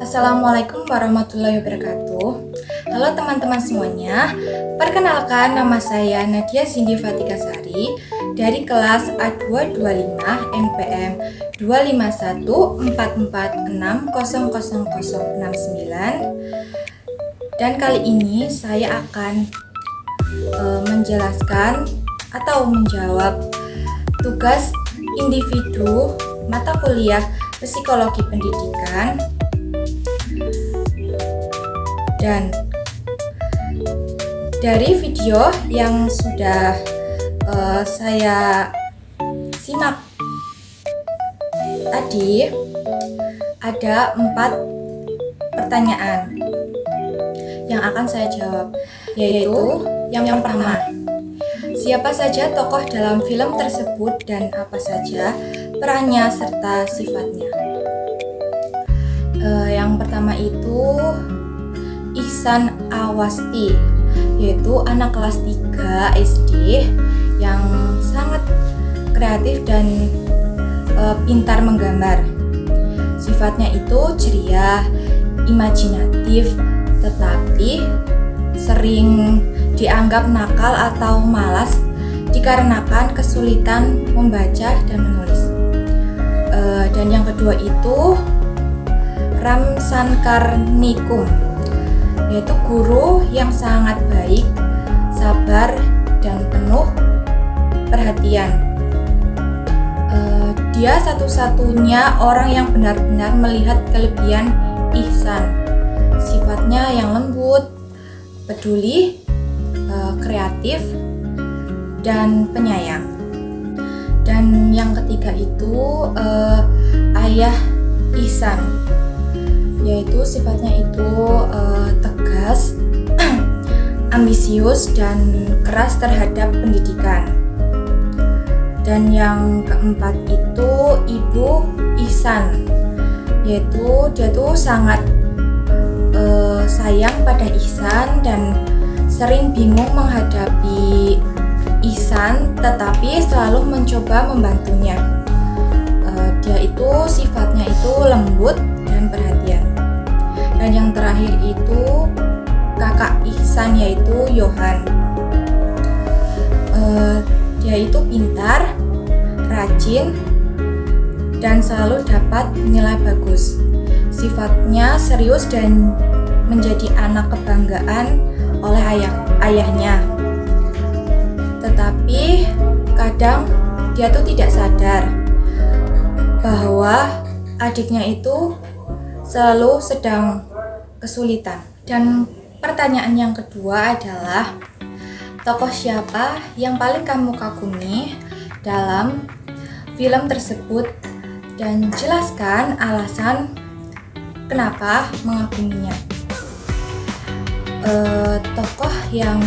Assalamualaikum warahmatullahi wabarakatuh. Halo teman-teman semuanya. Perkenalkan, nama saya Nadia Cindy Fatika Sari dari kelas A225 NPM 25144600069. Dan kali ini saya akan menjelaskan atau menjawab tugas individu mata kuliah Psikologi Pendidikan. Dan dari video yang sudah saya simak tadi, ada 4 pertanyaan yang akan saya jawab, yaitu yang pertama, siapa saja tokoh dalam film tersebut dan apa saja perannya serta sifatnya. Yang pertama itu Ihsan Awasti, yaitu anak kelas 3 SD yang sangat kreatif dan pintar menggambar. Sifatnya itu ceria, imajinatif, tetapi sering dianggap nakal atau malas dikarenakan kesulitan membaca dan menulis. Dan yang kedua itu Ramsankarnikum, yaitu guru yang sangat baik, sabar, dan penuh perhatian. Dia satu-satunya orang yang benar-benar melihat kelebihan Ihsan. Sifatnya yang lembut, peduli, kreatif, dan penyayang. Dan yang ketiga itu ayah Ihsan, yaitu sifatnya itu tegas, ambisius, dan keras terhadap pendidikan. Dan yang keempat itu ibu Ihsan, yaitu dia tuh sangat sayang pada Ihsan dan sering bingung menghadapi Ihsan, tetapi selalu mencoba membantunya. Dia itu sifatnya itu lembut dan perhatian. Dan yang terakhir itu kakak Ihsan, yaitu Yohan. Dia itu pintar, rajin, dan selalu dapat nilai bagus. Sifatnya serius dan menjadi anak kebanggaan oleh ayahnya. Tetapi kadang dia tuh tidak sadar bahwa adiknya itu selalu sedang kesulitan. Dan pertanyaan yang kedua adalah, tokoh siapa yang paling kamu kagumi dalam film tersebut dan jelaskan alasan kenapa mengaguminya. Tokoh yang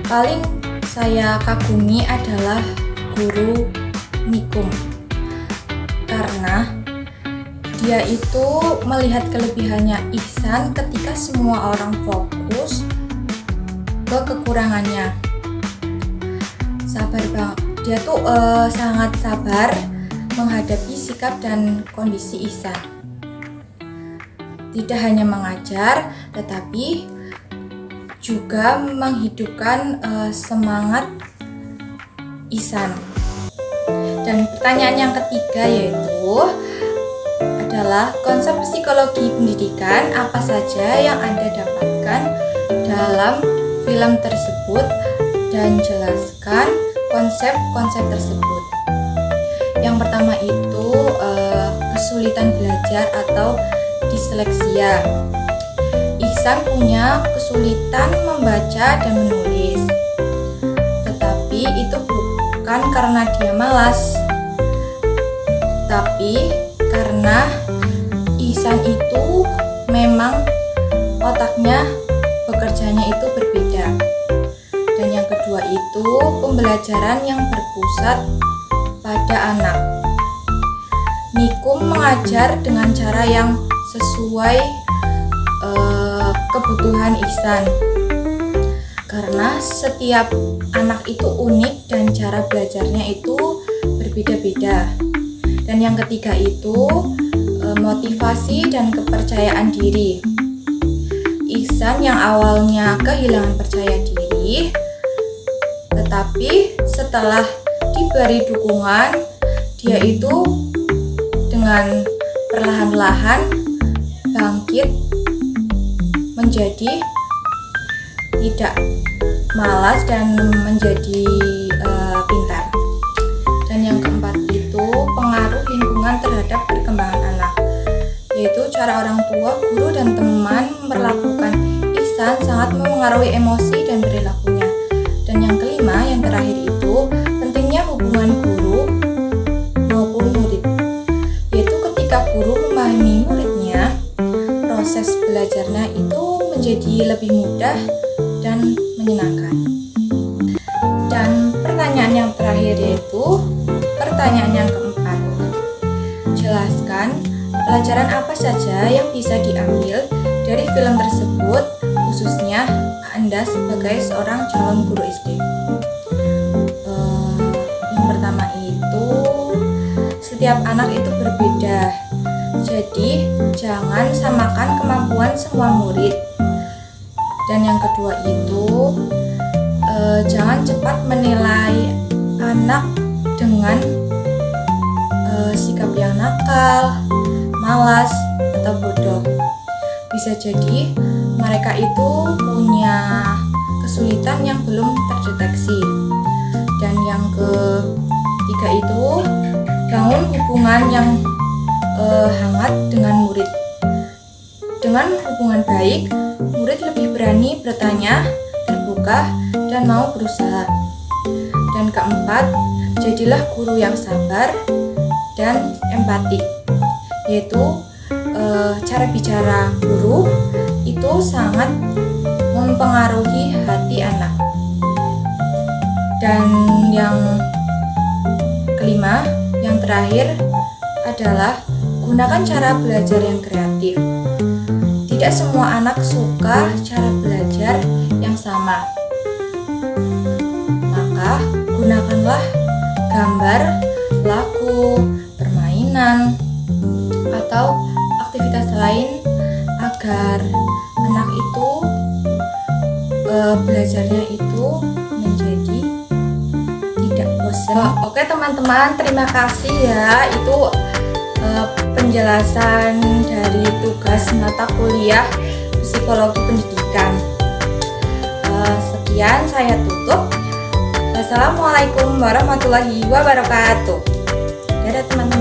paling saya kagumi adalah guru Nikum, karena dia itu melihat kelebihannya Ihsan ketika semua orang fokus ke kekurangannya. Sabar banget, dia tuh sangat sabar menghadapi sikap dan kondisi Ihsan. Tidak hanya mengajar, tetapi juga menghidupkan semangat Ihsan. Dan pertanyaan yang ketiga yaitu adalah konsep psikologi pendidikan apa saja yang Anda dapatkan dalam film tersebut dan jelaskan konsep-konsep tersebut. Yang pertama itu kesulitan belajar atau disleksia. Ihsan punya kesulitan membaca dan menulis, tetapi itu bukan karena dia malas, tapi karena Ihsan itu memang otaknya bekerjanya itu berbeda. Dan yang kedua itu pembelajaran yang berpusat pada anak. Nikum mengajar dengan cara yang sesuai kebutuhan Ihsan, karena setiap anak itu unik dan cara belajarnya itu berbeda-beda. Dan yang ketiga itu motivasi dan kepercayaan diri. Ihsan yang awalnya kehilangan percaya diri, tetapi setelah diberi dukungan, dia itu dengan perlahan-lahan bangkit menjadi tidak malas dan menjadi pintar. Dan yang keempat itu pengaruh lingkungan terhadap perkembangan anak, yaitu cara orang tua, guru, dan teman memperlakukan Ihsan sangat memengaruhi emosi dan perilakunya. Dan yang kelima, yang terakhir itu pentingnya hubungan guru maupun murid, yaitu ketika guru memahami muridnya, proses belajarnya itu menjadi lebih mudah dan menyenangkan. Dan pertanyaan yang terakhir yaitu pertanyaan yang keempat, jelaskan pelajaran apa saja yang bisa diambil dari film tersebut, khususnya Anda sebagai seorang calon guru SD. Yang pertama itu, setiap anak itu berbeda, jadi jangan samakan kemampuan semua murid. Dan yang kedua itu, jangan cepat menilai anak dengan sikap yang nakal, malas, atau bodoh. Bisa jadi mereka itu punya kesulitan yang belum terdeteksi. Dan yang ketiga itu, bangun hubungan yang hangat dengan murid. Dengan hubungan baik, murid lebih berani bertanya, terbuka, dan mau berusaha. Dan keempat, jadilah guru yang sabar dan empati, yaitu cara bicara guru itu sangat mempengaruhi hati anak. Dan yang kelima, yang terakhir adalah gunakan cara belajar yang kreatif. Tidak semua anak suka cara belajar yang sama, maka gunakanlah gambar, lagu, permainan, atau aktivitas lain agar anak itu belajarnya itu menjadi tidak bosan. Oke teman-teman, terima kasih ya. Itu penjelasan dari tugas mata kuliah psikologi pendidikan. Sekian, saya tutup. Wassalamualaikum warahmatullahi wabarakatuh. Dadah teman-teman.